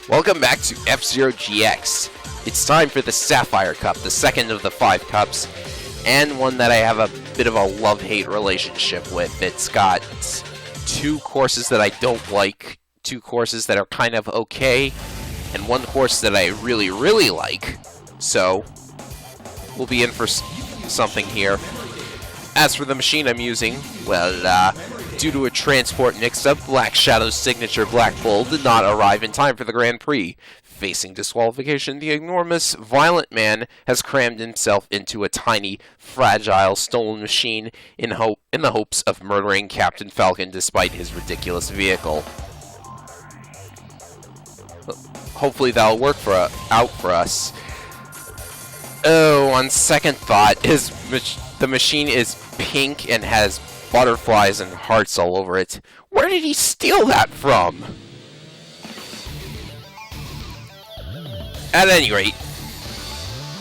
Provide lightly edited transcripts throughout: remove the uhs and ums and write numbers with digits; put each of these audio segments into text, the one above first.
Welcome back to F-Zero GX. It's time for the Sapphire Cup, the second of the 5 cups, and one that I have a bit of a love-hate relationship with. It's got 2 courses that I don't like, 2 courses that are kind of okay, and 1 course that I really, really like. So, we'll be in for something here. As for the machine I'm using, well, due to a transport mix-up, Black Shadow's signature Black Bull did not arrive in time for the Grand Prix. Facing disqualification, the enormous, violent man has crammed himself into a tiny, fragile, stolen machine in the hopes of murdering Captain Falcon despite his ridiculous vehicle. Hopefully that'll work out for us. Oh, on second thought, the machine is pink and has butterflies and hearts all over it. Where did he steal that from? At any rate,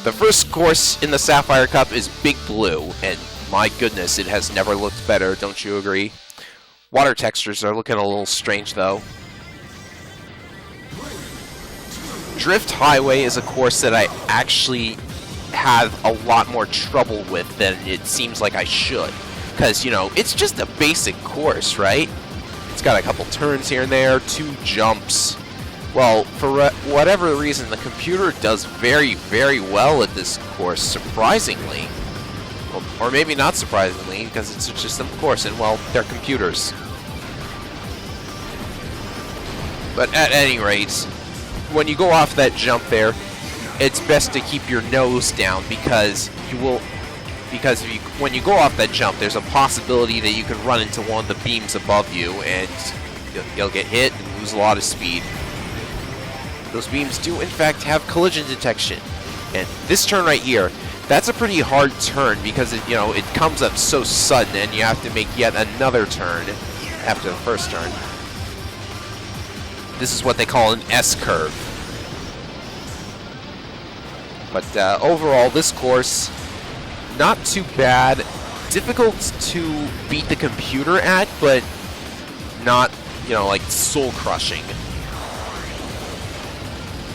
the first course in the Sapphire Cup is Big Blue, and my goodness, it has never looked better, don't you agree? Water textures are looking a little strange, though. Drift Highway is a course that I actually have a lot more trouble with than it seems like I should. Because, you know, it's just a basic course, right? It's got a couple turns here and there, 2 jumps. Well, for whatever reason, the computer does very, very well at this course, surprisingly. Well, or maybe not surprisingly, because it's such a simple course, and, well, they're computers. But at any rate, when you go off that jump there, it's best to keep your nose down, because when you go off that jump, there's a possibility that you can run into one of the beams above you, and you'll get hit and lose a lot of speed. Those beams do, in fact, have collision detection. And this turn right here, that's a pretty hard turn, because it comes up so sudden, and you have to make yet another turn after the first turn. This is what they call an S-curve. But overall, this course, not too bad. Difficult to beat the computer at, but not, like soul-crushing.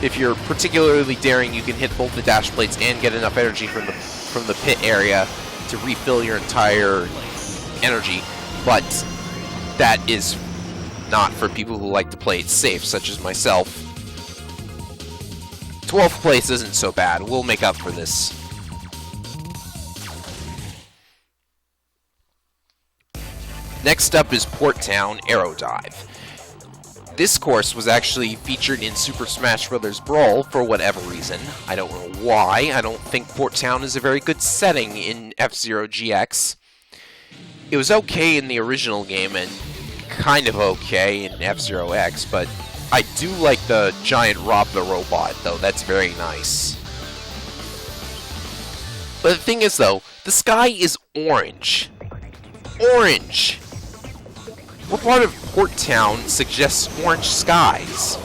If you're particularly daring, you can hit both the dash plates and get enough energy from the pit area to refill your entire energy. But that is not for people who like to play it safe, such as myself. 12th place isn't so bad. We'll make up for this. Next up is Port Town Aero Dive. This course was actually featured in Super Smash Bros. Brawl for whatever reason. I don't know why. I don't think Port Town is a very good setting in F-Zero GX. It was okay in the original game and kind of okay in F-Zero X, but I do like the giant Rob the Robot, though. That's very nice. But the thing is, though, the sky is orange. Orange! What part of Port Town suggests orange skies?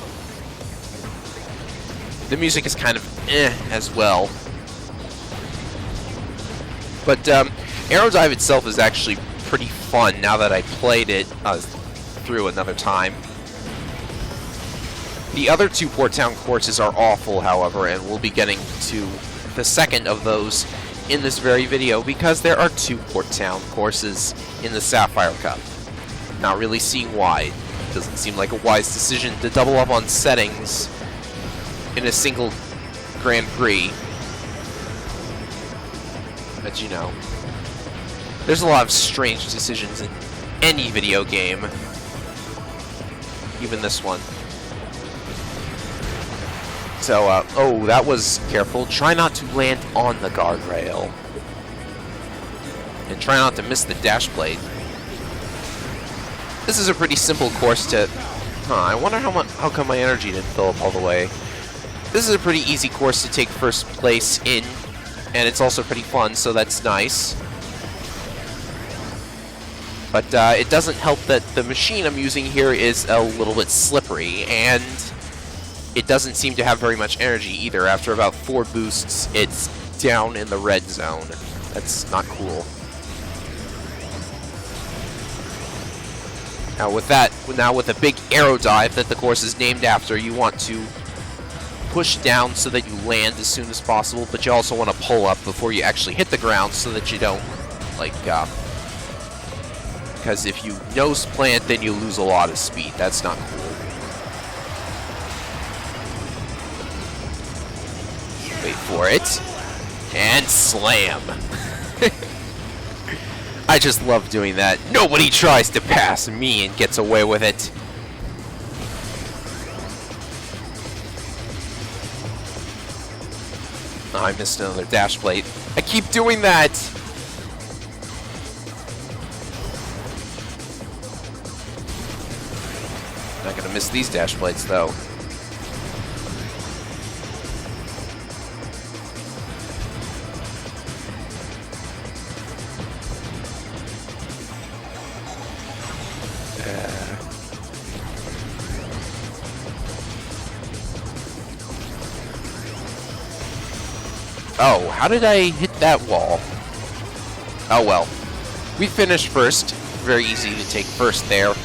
The music is kind of as well. But Aero Dive itself is actually pretty fun now that I played it through another time. The other 2 Port Town courses are awful, however, and we'll be getting to the second of those in this very video because there are 2 Port Town courses in the Sapphire Cup. Not really seeing why. It doesn't seem like a wise decision to double up on settings in a single Grand Prix. But there's a lot of strange decisions in any video game. Even this one. So, oh, that was careful. Try not to land on the guardrail. And try not to miss the dash plate. This is a pretty simple course to... I wonder how come my energy didn't fill up all the way. This is a pretty easy course to take first place in, and it's also pretty fun, so that's nice. But it doesn't help that the machine I'm using here is a little bit slippery, and it doesn't seem to have very much energy either. After about 4 boosts, it's down in the red zone. That's not cool. Now with a big aero dive that the course is named after, you want to push down so that you land as soon as possible, but you also want to pull up before you actually hit the ground so that you don't, like, because if you nose plant, then you lose a lot of speed. That's not cool. Wait for it. And slam. I just love doing that. Nobody tries to pass me and gets away with it. Oh, I missed another dash plate. I keep doing that! Not gonna miss these dash plates, though. Oh, how did I hit that wall? Oh well. We finished first. Very easy to take first there.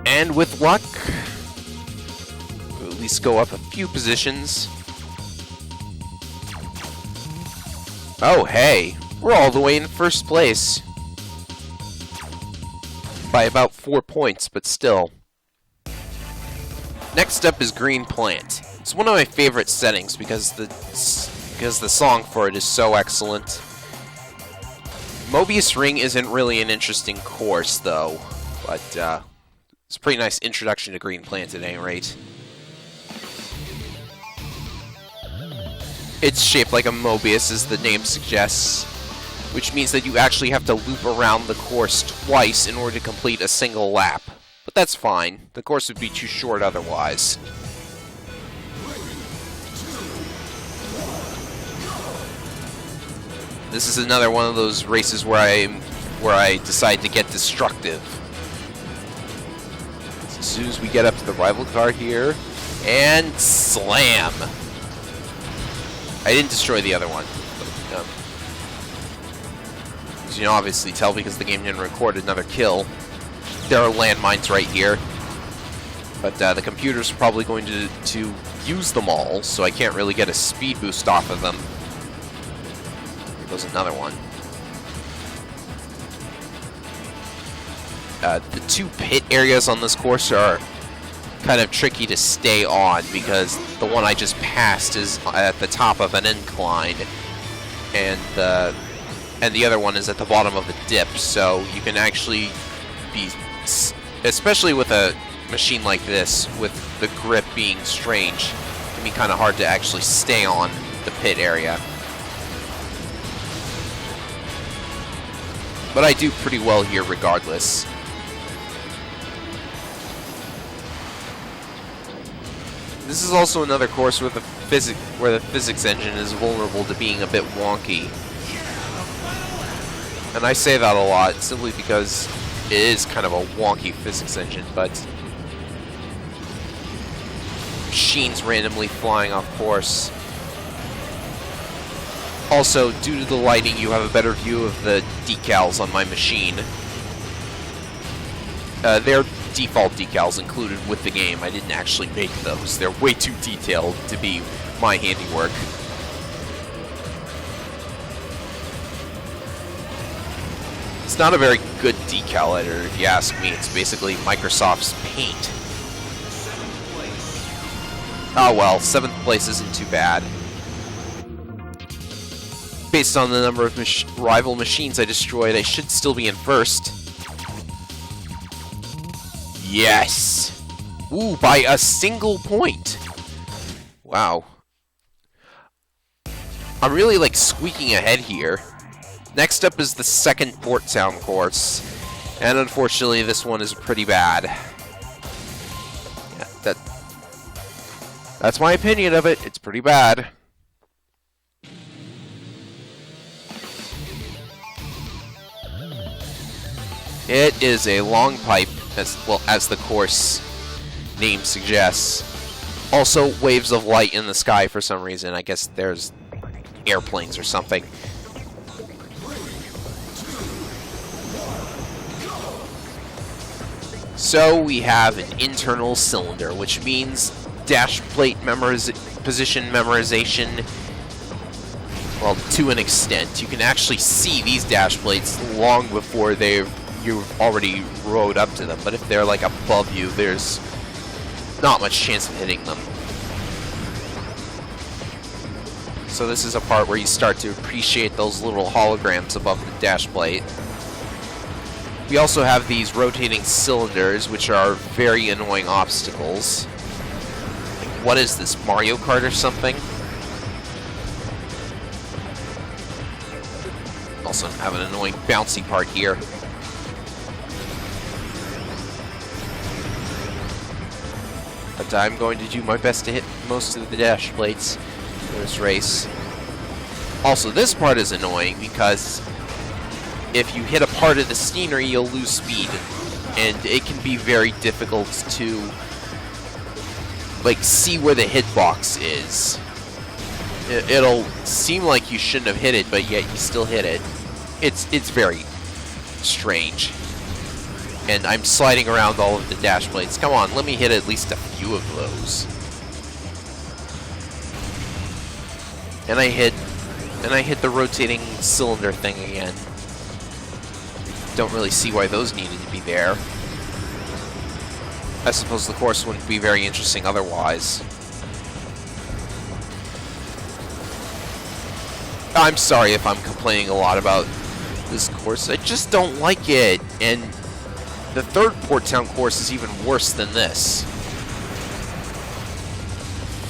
And with luck, we'll at least go up a few positions. Oh, hey. We're all the way in first place. By about 4 points, but still. Next up is Green Plant. It's one of my favorite settings because the song for it is so excellent. Mobius Ring isn't really an interesting course, though, but it's a pretty nice introduction to Green Plant at any rate. It's shaped like a Mobius, as the name suggests, which means that you actually have to loop around the course twice in order to complete a single lap. But that's fine. The course would be too short otherwise. This is another one of those races where I decide to get destructive. As soon as we get up to the rival car here, and slam! I didn't destroy the other one. But, as you can obviously tell because the game didn't record another kill. There are landmines right here, but the computer's probably going to use them all, so I can't really get a speed boost off of them. Here goes another one. The two pit areas on this course are kind of tricky to stay on because the one I just passed is at the top of an incline, and the other one is at the bottom of a dip, so you can actually be, especially with a machine like this, with the grip being strange, it can be kind of hard to actually stay on the pit area. But I do pretty well here regardless. This is also another course where the physics engine is vulnerable to being a bit wonky. And I say that a lot simply because it is kind of a wonky physics engine, but machines randomly flying off course. Also, due to the lighting, you have a better view of the decals on my machine. They're default decals included with the game. I didn't actually make those. They're way too detailed to be my handiwork. It's not a very good decal editor, if you ask me. It's basically Microsoft's Paint. Oh well, 7th place isn't too bad. Based on the number of rival machines I destroyed, I should still be in first. Yes! Ooh, by a single point! Wow. I'm really, like, squeaking ahead here. Next up is the second Port Town course, and unfortunately this one is pretty bad. Yeah, that's my opinion of it. It's pretty bad. It is a long pipe, as well as the course name suggests. Also, waves of light in the sky for some reason. I guess there's airplanes or something. So we have an internal cylinder, which means dash plate position memorization, well, to an extent. You can actually see these dash plates long before you've already rode up to them, but if they're like above you, there's not much chance of hitting them. So this is a part where you start to appreciate those little holograms above the dash plate. We also have these rotating cylinders, which are very annoying obstacles. Like, what is this, Mario Kart or something? Also have an annoying bouncy part here. But I'm going to do my best to hit most of the dash plates in this race. Also, this part is annoying because if you hit a part of the scenery, you'll lose speed, and it can be very difficult to like see where the hitbox is. It'll seem like you shouldn't have hit it, but yet you still hit it. It's very strange. And I'm sliding around all of the dash plates. Come on, let me hit at least a few of those. And I hit the rotating cylinder thing again. Don't really see why those needed to be there. I suppose the course wouldn't be very interesting otherwise. I'm sorry if I'm complaining a lot about this course. I just don't like it. And the third Port Town course is even worse than this.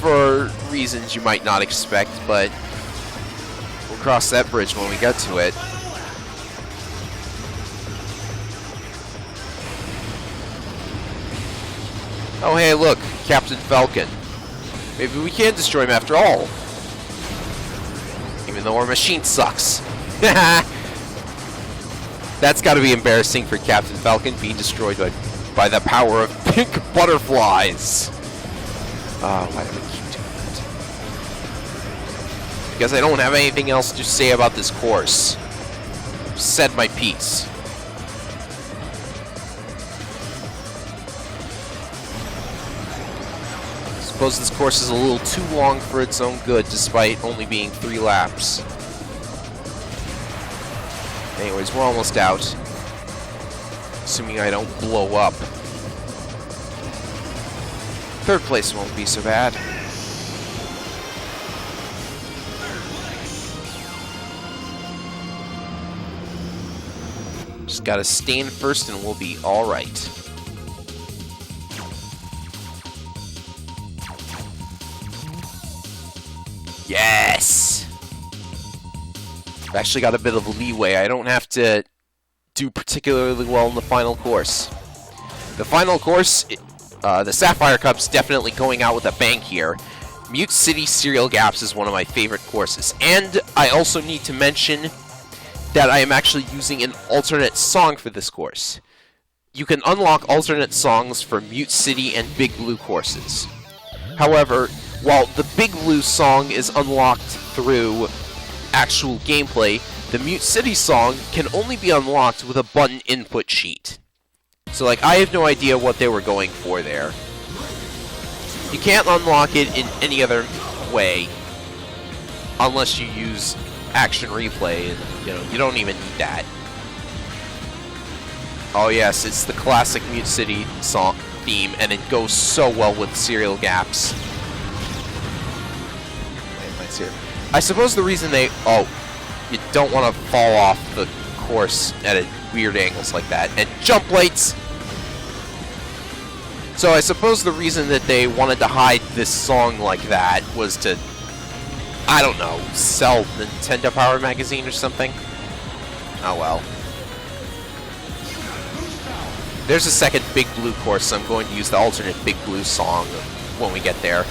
For reasons you might not expect, but we'll cross that bridge when we get to it. Oh hey, look, Captain Falcon. Maybe we can destroy him after all. Even though our machine sucks. That's gotta be embarrassing for Captain Falcon, being destroyed by the power of pink butterflies. Why do we keep doing that? Because I don't have anything else to say about this course. I've said my piece. I suppose this course is a little too long for its own good, despite only being 3 laps. Anyways, we're almost out. Assuming I don't blow up. Third place won't be so bad. Just gotta stay in first and we'll be alright. Yes! I've actually got a bit of leeway. I don't have to do particularly well in the final course. The final course, the Sapphire Cup's definitely going out with a bang here. Mute City Serial Gaps is one of my favorite courses. And I also need to mention that I am actually using an alternate song for this course. You can unlock alternate songs for Mute City and Big Blue courses. However, while the Big Blue song is unlocked through actual gameplay, the Mute City song can only be unlocked with a button input sheet. So, like, I have no idea what they were going for there. You can't unlock it in any other way unless you use Action Replay, and, you know, you don't even need that. Oh yes, it's the classic Mute City song theme, and it goes so well with Serial Gaps. I suppose the reason they... Oh, you don't want to fall off the course at weird angles like that. And jump lights! So I suppose the reason that they wanted to hide this song like that was to, I don't know, sell Nintendo Power Magazine or something? Oh well. There's a second Big Blue course, so I'm going to use the alternate Big Blue song when we get there.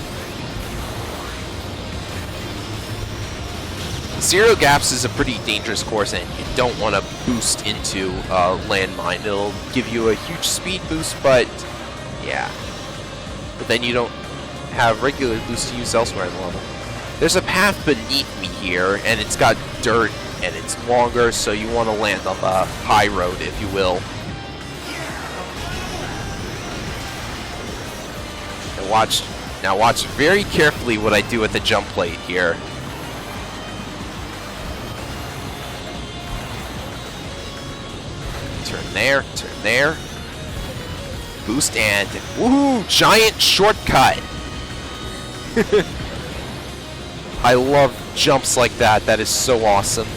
Zero Gaps is a pretty dangerous course, and you don't want to boost into a landmine. It'll give you a huge speed boost, but yeah. But then you don't have regular boost to use elsewhere in the level. There's a path beneath me here, and it's got dirt, and it's longer, so you want to land on the high road, if you will. Now watch very carefully what I do at the jump plate here. Turn there. Boost and woohoo! Giant shortcut. I love jumps like that. That is so awesome.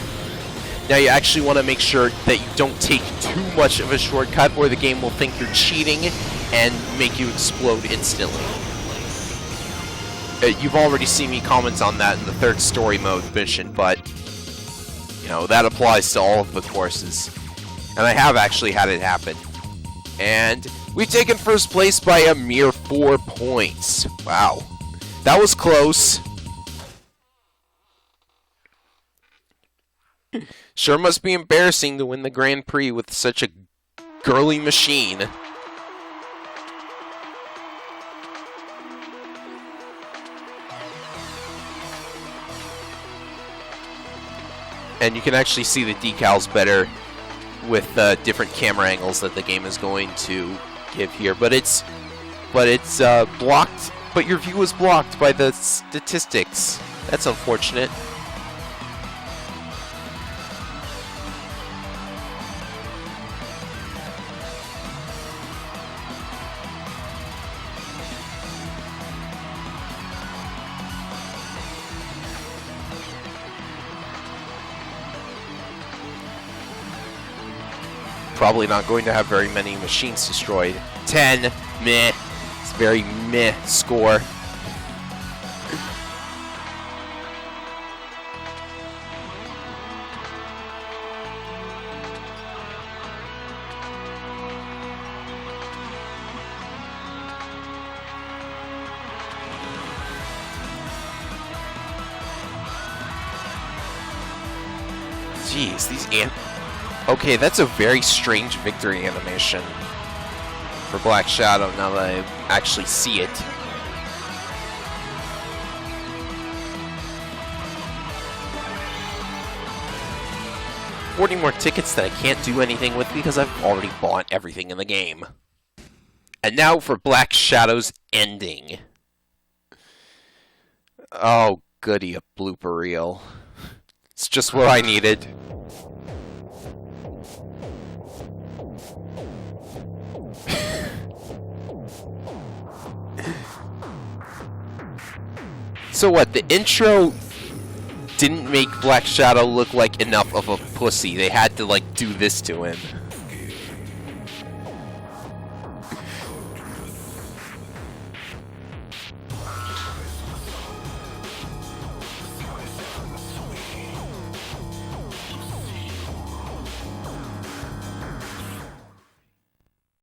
Now you actually want to make sure that you don't take too much of a shortcut or the game will think you're cheating and make you explode instantly. You've already seen me comment on that in the third story mode mission, but you know, that applies to all of the courses. And I have actually had it happen. And we've taken first place by a mere 4 points. Wow. That was close. Sure must be embarrassing to win the Grand Prix with such a girly machine. And you can actually see the decals better with different camera angles that the game is going to give here. But it's blocked. But your view is blocked by the statistics. That's unfortunate. Probably not going to have very many machines destroyed. 10, meh. It's a very meh score. Jeez, these okay, that's a very strange victory animation for Black Shadow now that I actually see it. $40 more tickets that I can't do anything with because I've already bought everything in the game. And now for Black Shadow's ending. Oh, goody, a blooper reel. It's just what I needed. So what, the intro didn't make Black Shadow look like enough of a pussy. They had to, like, do this to him.